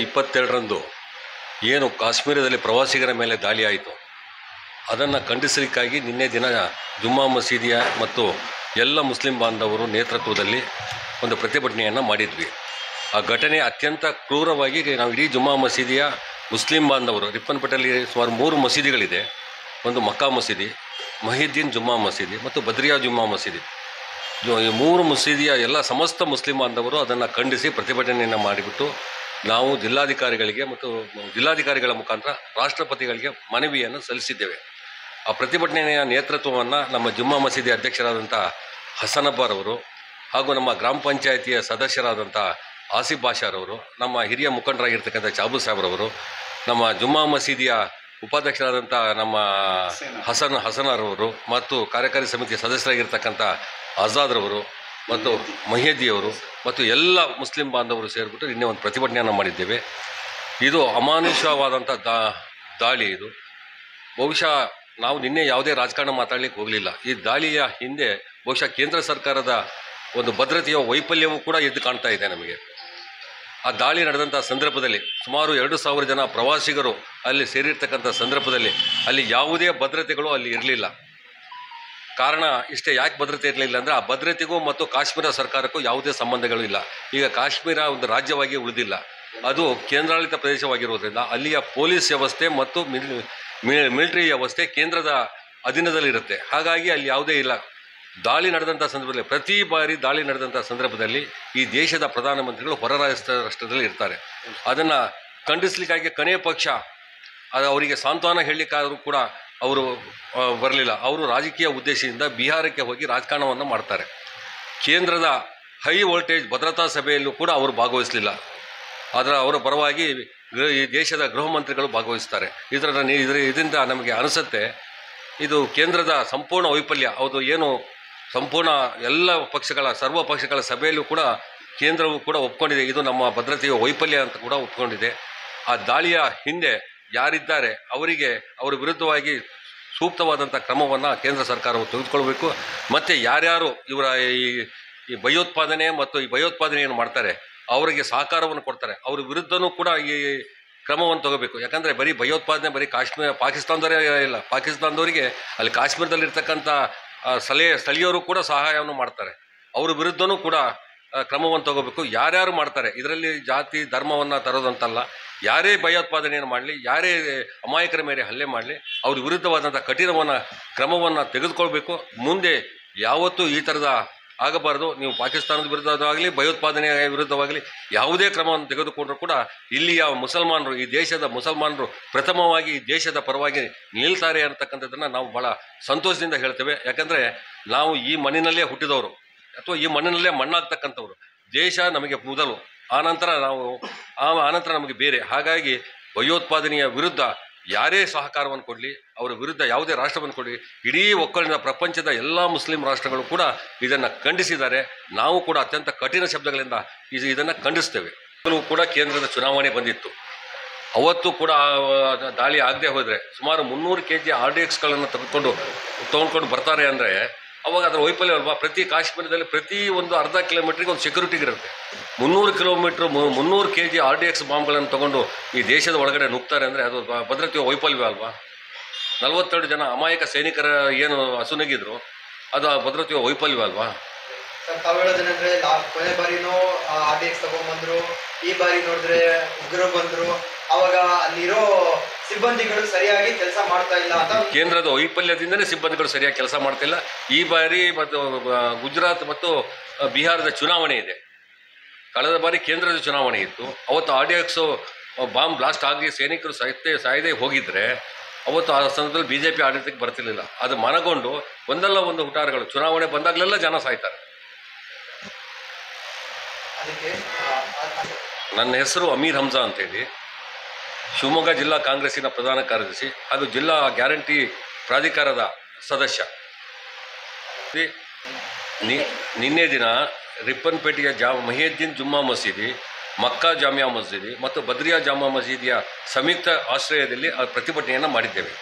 22ರಂದು ಏನು ಕಾಶ್ಮೀರದಲ್ಲಿ ಪ್ರವಾಸಿಗರ ಮೇಲೆ ದಾಳಿ ಆಯಿತು ಅದನ್ನು ಖಂಡಿಸಲಿಕ್ಕಾಗಿ ನಿನ್ನೆ ದಿನ ಜುಮ್ಮಾ ಮಸೀದಿಯ ಮತ್ತು ಎಲ್ಲ ಮುಸ್ಲಿಂ ಬಾಂಧವರು ನೇತೃತ್ವದಲ್ಲಿ ಒಂದು ಪ್ರತಿಭಟನೆಯನ್ನು ಮಾಡಿದ್ವಿ. ಆ ಘಟನೆ ಅತ್ಯಂತ ಕ್ರೂರವಾಗಿ ನಾವು ಇಡೀ ಜುಮ್ಮಾ ಮಸೀದಿಯ ಮುಸ್ಲಿಂ ಬಾಂಧವರು ರಿಪ್ಪನ್ಪೇಟೆಯಲ್ಲಿ ಸುಮಾರು 3 ಮಸೀದಿಗಳಿದೆ. ಒಂದು ಮಕ್ಕಾ ಮಸೀದಿ, ಮೊಹಿದ್ದೀನ್ ಜುಮ್ಮಾ ಮಸೀದಿ ಮತ್ತು ಬದ್ರಿಯಾ ಜುಮ್ಮಾ ಮಸೀದಿ. ಈ 3 ಮಸೀದಿಯ ಎಲ್ಲ ಸಮಸ್ತ ಮುಸ್ಲಿಂ ಬಾಂಧವರು ಅದನ್ನು ಖಂಡಿಸಿ ಪ್ರತಿಭಟನೆಯನ್ನು ಮಾಡಿಬಿಟ್ಟು ನಾವು ಜಿಲ್ಲಾಧಿಕಾರಿಗಳಿಗೆ ಮತ್ತು ಜಿಲ್ಲಾಧಿಕಾರಿಗಳ ಮುಖಾಂತರ ರಾಷ್ಟ್ರಪತಿಗಳಿಗೆ ಮನವಿಯನ್ನು ಸಲ್ಲಿಸಿದ್ದೇವೆ. ಆ ಪ್ರತಿಭಟನೆಯ ನೇತೃತ್ವವನ್ನು ನಮ್ಮ ಜುಮ್ಮಾ ಮಸೀದಿ ಅಧ್ಯಕ್ಷರಾದಂಥ ಹಸನಬ್ಬರವರು ಹಾಗೂ ನಮ್ಮ ಗ್ರಾಮ ಪಂಚಾಯಿತಿಯ ಸದಸ್ಯರಾದಂಥ ಆಸಿಫ್ ಬಾಷಾರವರು, ನಮ್ಮ ಹಿರಿಯ ಮುಖಂಡರಾಗಿರ್ತಕ್ಕಂಥ ಚಾಬು ಸಾಹೇಬ್ರವರು, ನಮ್ಮ ಜುಮ್ಮಾ ಮಸೀದಿಯ ಉಪಾಧ್ಯಕ್ಷರಾದಂಥ ನಮ್ಮ ಹಸನರವರು ಮತ್ತು ಕಾರ್ಯಕಾರಿ ಸಮಿತಿಯ ಸದಸ್ಯರಾಗಿರ್ತಕ್ಕಂಥ ಆಜಾದ್ರವರು ಮತ್ತು ಮಹಿಯದಿಯವರು ಮತ್ತು ಎಲ್ಲ ಮುಸ್ಲಿಂ ಬಾಂಧವರು ಸೇರಿಬಿಟ್ಟು ನಿನ್ನೆ ಒಂದು ಪ್ರತಿಭಟನೆಯನ್ನು ಮಾಡಿದ್ದೇವೆ. ಇದು ಅಮಾನುಷವಾದಂಥ ದಾಳಿ. ಇದು ಬಹುಶಃ ನಾವು ನಿನ್ನೆ ಯಾವುದೇ ರಾಜಕಾರಣ ಮಾತಾಡಲಿಕ್ಕೆ ಹೋಗಲಿಲ್ಲ. ಈ ದಾಳಿಯ ಹಿಂದೆ ಬಹುಶಃ ಕೇಂದ್ರ ಸರ್ಕಾರದ ಒಂದು ಭದ್ರತೆಯ ವೈಫಲ್ಯವೂ ಕೂಡ ಎದ್ದು ಕಾಣ್ತಾ ಇದೆ ನಮಗೆ. ಆ ದಾಳಿ ನಡೆದಂಥ ಸಂದರ್ಭದಲ್ಲಿ ಸುಮಾರು 2,000 ಜನ ಪ್ರವಾಸಿಗರು ಅಲ್ಲಿ ಸೇರಿರ್ತಕ್ಕಂಥ ಸಂದರ್ಭದಲ್ಲಿ ಅಲ್ಲಿ ಯಾವುದೇ ಭದ್ರತೆಗಳು ಅಲ್ಲಿ ಇರಲಿಲ್ಲ. ಕಾರಣ ಇಷ್ಟೇ, ಯಾಕೆ ಭದ್ರತೆ ಇರಲಿಲ್ಲ ಅಂದರೆ ಆ ಭದ್ರತೆಗೂ ಮತ್ತು ಕಾಶ್ಮೀರ ಸರ್ಕಾರಕ್ಕೂ ಯಾವುದೇ ಸಂಬಂಧಗಳು ಇಲ್ಲ. ಈಗ ಕಾಶ್ಮೀರ ಒಂದು ರಾಜ್ಯವಾಗಿ ಉಳಿದಿಲ್ಲ, ಅದು ಕೇಂದ್ರಾಡಳಿತ ಪ್ರದೇಶವಾಗಿರುವುದರಿಂದ ಅಲ್ಲಿಯ ಪೊಲೀಸ್ ವ್ಯವಸ್ಥೆ ಮತ್ತು ಮಿಲಿಟರಿ ವ್ಯವಸ್ಥೆ ಕೇಂದ್ರದ ಅಧೀನದಲ್ಲಿರುತ್ತೆ. ಹಾಗಾಗಿ ಅಲ್ಲಿ ಯಾವುದೇ ಇಲ್ಲ. ದಾಳಿ ನಡೆದಂಥ ಸಂದರ್ಭದಲ್ಲಿ, ಪ್ರತಿ ಬಾರಿ ದಾಳಿ ನಡೆದಂಥ ಸಂದರ್ಭದಲ್ಲಿ ಈ ದೇಶದ ಪ್ರಧಾನಮಂತ್ರಿಗಳು ಹೊರ ರಾಷ್ಟ್ರದಲ್ಲಿ ಇರ್ತಾರೆ. ಅದನ್ನು ಖಂಡಿಸಲಿಕ್ಕಾಗಿ ಕನೇ ಪಕ್ಷ ಅದು ಅವರಿಗೆ ಸಾಂತ್ವನ ಹೇಳಲಿಕ್ಕಾದರೂ ಕೂಡ ಅವರು ಬರಲಿಲ್ಲ. ಅವರು ರಾಜಕೀಯ ಉದ್ದೇಶದಿಂದ ಬಿಹಾರಕ್ಕೆ ಹೋಗಿ ರಾಜಕಾರಣವನ್ನು ಮಾಡ್ತಾರೆ. ಕೇಂದ್ರದ ಹೈ ವೋಲ್ಟೇಜ್ ಭದ್ರತಾ ಸಭೆಯಲ್ಲೂ ಕೂಡ ಅವರು ಭಾಗವಹಿಸಲಿಲ್ಲ. ಆದರೆ ಅವರ ಪರವಾಗಿ ಈ ದೇಶದ ಗೃಹ ಮಂತ್ರಿಗಳು ಭಾಗವಹಿಸ್ತಾರೆ. ಇದರಿಂದ ನಮಗೆ ಅನಿಸುತ್ತೆ ಇದು ಕೇಂದ್ರದ ಸಂಪೂರ್ಣ ವೈಫಲ್ಯ. ಅದು ಏನು ಸಂಪೂರ್ಣ ಎಲ್ಲ ಪಕ್ಷಗಳ ಸರ್ವ ಪಕ್ಷಗಳ ಸಭೆಯಲ್ಲೂ ಕೂಡ ಕೇಂದ್ರವು ಕೂಡ ಒಪ್ಕೊಂಡಿದೆ, ಇದು ನಮ್ಮ ಭದ್ರತೆಯ ವೈಫಲ್ಯ ಅಂತ ಕೂಡ ಒಪ್ಕೊಂಡಿದೆ. ಆ ದಾಳಿಯ ಹಿಂದೆ ಯಾರಿದ್ದಾರೆ ಅವರಿಗೆ ಅವರ ವಿರುದ್ಧವಾಗಿ ಸೂಕ್ತವಾದಂಥ ಕ್ರಮವನ್ನು ಕೇಂದ್ರ ಸರ್ಕಾರವು ತೆಗೆದುಕೊಳ್ಬೇಕು. ಮತ್ತು ಯಾರ್ಯಾರು ಇವರ ಈ ಭಯೋತ್ಪಾದನೆ ಮತ್ತು ಈ ಭಯೋತ್ಪಾದನೆಯನ್ನು ಮಾಡ್ತಾರೆ ಅವರಿಗೆ ಸಹಕಾರವನ್ನು ಕೊಡ್ತಾರೆ, ಅವ್ರ ವಿರುದ್ಧವೂ ಕೂಡ ಈ ಕ್ರಮವನ್ನು ತಗೋಬೇಕು. ಯಾಕಂದರೆ ಬರೀ ಭಯೋತ್ಪಾದನೆ ಬರೀ ಪಾಕಿಸ್ತಾನದವರೇ ಇಲ್ಲ, ಪಾಕಿಸ್ತಾನದವರಿಗೆ ಅಲ್ಲಿ ಕಾಶ್ಮೀರದಲ್ಲಿರ್ತಕ್ಕಂಥ ಸ್ಥಳೀಯರು ಕೂಡ ಸಹಾಯವನ್ನು ಮಾಡ್ತಾರೆ. ಅವ್ರ ವಿರುದ್ಧವೂ ಕೂಡ ಕ್ರಮವನ್ನು ತಗೋಬೇಕು. ಯಾರ್ಯಾರು ಮಾಡ್ತಾರೆ ಇದರಲ್ಲಿ ಜಾತಿ ಧರ್ಮವನ್ನು ತರೋದಂತಲ್ಲ, ಯಾರೇ ಭಯೋತ್ಪಾದನೆಯನ್ನು ಮಾಡಲಿ, ಯಾರೇ ಅಮಾಯಕರ ಮೇಲೆ ಹಲ್ಲೆ ಮಾಡಲಿ ಅವ್ರ ವಿರುದ್ಧವಾದಂಥ ಕಠಿಣವನ್ನು ಕ್ರಮವನ್ನು ತೆಗೆದುಕೊಳ್ಬೇಕು. ಮುಂದೆ ಯಾವತ್ತೂ ಈ ಥರದ ಆಗಬಾರ್ದು. ನೀವು ಪಾಕಿಸ್ತಾನದ ವಿರುದ್ಧವಾಗಲಿ ಭಯೋತ್ಪಾದನೆಯ ವಿರುದ್ಧವಾಗಲಿ ಯಾವುದೇ ಕ್ರಮವನ್ನು ತೆಗೆದುಕೊಂಡರೂ ಕೂಡ ಇಲ್ಲಿಯ ಮುಸಲ್ಮಾನರು, ಈ ದೇಶದ ಮುಸಲ್ಮಾನರು ಪ್ರಥಮವಾಗಿ ಈ ದೇಶದ ಪರವಾಗಿ ನಿಲ್ತಾರೆ ಅಂತಕ್ಕಂಥದ್ದನ್ನು ನಾವು ಭಾಳ ಸಂತೋಷದಿಂದ ಹೇಳ್ತೇವೆ. ಯಾಕಂದರೆ ನಾವು ಈ ಮಣ್ಣಿನಲ್ಲೇ ಹುಟ್ಟಿದವರು ಅಥವಾ ಈ ಮಣ್ಣಿನಲ್ಲೇ ಮಣ್ಣಾಗ್ತಕ್ಕಂಥವ್ರು. ದೇಶ ನಮಗೆ ಮೊದಲು, ಆನಂತರ ನಮಗೆ ಬೇರೆ. ಹಾಗಾಗಿ ಭಯೋತ್ಪಾದನೆಯ ವಿರುದ್ಧ ಯಾರೇ ಸಹಕಾರವನ್ನು ಕೊಡಲಿ, ಅವರ ವಿರುದ್ಧ ಯಾವುದೇ ರಾಷ್ಟ್ರವನ್ನು ಕೊಡಲಿ, ಇಡೀ ಒಕ್ಕಲಿನ ಪ್ರಪಂಚದ ಎಲ್ಲ ಮುಸ್ಲಿಂ ರಾಷ್ಟ್ರಗಳು ಕೂಡ ಇದನ್ನು ಖಂಡಿಸಿದ್ದಾರೆ. ನಾವು ಕೂಡ ಅತ್ಯಂತ ಕಠಿಣ ಶಬ್ದಗಳಿಂದ ಇದನ್ನು ಖಂಡಿಸ್ತೇವೆ. ಕೂಡ ಕೇಂದ್ರದ ಚುನಾವಣೆ ಬಂದಿತ್ತು, ಅವತ್ತು ಕೂಡ ದಾಳಿ ಆಗದೆ ಹೋದರೆ ಸುಮಾರು 300 kg RDXಗಳನ್ನು ತೊಗೊಂಡ್ಕೊಂಡು ಬರ್ತಾರೆ ಅಂದರೆ ಅವಾಗ ಅದರ ವೈಫಲ್ಯ ಅಲ್ವಾ. ಪ್ರತಿ ಕಾಶ್ಮೀರದಲ್ಲಿ ಪ್ರತಿ ಒಂದು ಅರ್ಧ ಕಿಲೋಮೀಟ್ರಿಗೆ ಒಂದು ಸೆಕ್ಯೂರಿಟಿಗೆ ಇರುತ್ತೆ. 300 kg RDX ಬಾಂಬ್ಗಳನ್ನು ತೊಗೊಂಡು ಈ ದೇಶದ ಒಳಗಡೆ ನುಗ್ತಾರೆ ಅಂದರೆ ಅದು ಭದ್ರತೆಯ ವೈಫಲ್ಯ ಅಲ್ವಾ. 42 ಜನ ಅಮಾಯಕ ಸೈನಿಕರ ಏನು ಅಸುನಗಿದ್ರು ಅದು ಆ ಭದ್ರತೆಯ ವೈಫಲ್ಯ ಅಲ್ವಾ. ಸರ್, ತಾವು ಹೇಳೋದೇನೆಂದ್ರೆ ಕೊನೆ ಬಾರಿನೂ RDX ತಗೊಂಡ್ಬಂದ್ರು, ಈ ಬಾರಿ ನೋಡಿದ್ರೆ ಉಗ್ರರು ಬಂದರು, ಅವಾಗ ಅಲ್ಲಿರೋ ಸಿಬ್ಬಂದಿಗಳು ಸರಿಯಾಗಿ ಕೆಲಸ ಮಾಡ್ತಾ ಇಲ್ಲ ಅಂತ. ಕೇಂದ್ರದ ವೈಫಲ್ಯದಿಂದಲೇ ಸಿಬ್ಬಂದಿಗಳು ಸರಿಯಾಗಿ ಕೆಲಸ ಮಾಡ್ತಾ ಇಲ್ಲ. ಈ ಬಾರಿ ಮತ್ತು ಗುಜರಾತ್ ಮತ್ತು ಬಿಹಾರದ ಚುನಾವಣೆ ಇದೆ. ಕಳೆದ ಬಾರಿ ಕೇಂದ್ರದ ಚುನಾವಣೆ ಇತ್ತು, ಅವತ್ತು RDX ಬಾಂಬ್ ಬ್ಲಾಸ್ಟ್ ಆಗಿ ಸೈನಿಕರು ಸಾಯದೆ ಹೋಗಿದ್ರೆ ಅವತ್ತು ಆ ಸಂದರ್ಭದಲ್ಲಿ BJP ಆಡಳಿತಕ್ಕೆ ಬರ್ತಿರ್ಲಿಲ್ಲ. ಅದು ಮನಗೊಂಡು ಒಂದಲ್ಲ ಒಂದು ಹುಟಾರಗಳು ಚುನಾವಣೆ ಬಂದಾಗಲೆಲ್ಲ ಜನ ಸಾಯ್ತಾರೆ. ನನ್ನ ಹೆಸರು ಅಮೀರ್ ಹಮ್ಜಾ ಅಂತೇಳಿ, ಶಿವಮೊಗ್ಗ ಜಿಲ್ಲಾ ಕಾಂಗ್ರೆಸ್ಸಿನ ಪ್ರಧಾನ ಕಾರ್ಯದರ್ಶಿ ಹಾಗೂ ಜಿಲ್ಲಾ ಗ್ಯಾರಂಟಿ ಪ್ರಾಧಿಕಾರದ ಸದಸ್ಯ. ನಿನ್ನೆ ದಿನ ರಿಪ್ಪನ್ಪೇಟೆಯ ಮೊಹಿದ್ದೀನ್ ಜುಮ್ಮಾ ಮಸೀದಿ, ಮಕ್ಕಾ ಜಾಮಿಯಾ ಮಸೀದಿ ಮತ್ತು ಬದ್ರಿಯಾ ಜಾಮಾ ಮಸೀದಿಯ ಸಂಯುಕ್ತ ಆಶ್ರಯದಲ್ಲಿ ಪ್ರತಿಭಟನೆಯನ್ನು ಮಾಡಿದ್ದೇವೆ.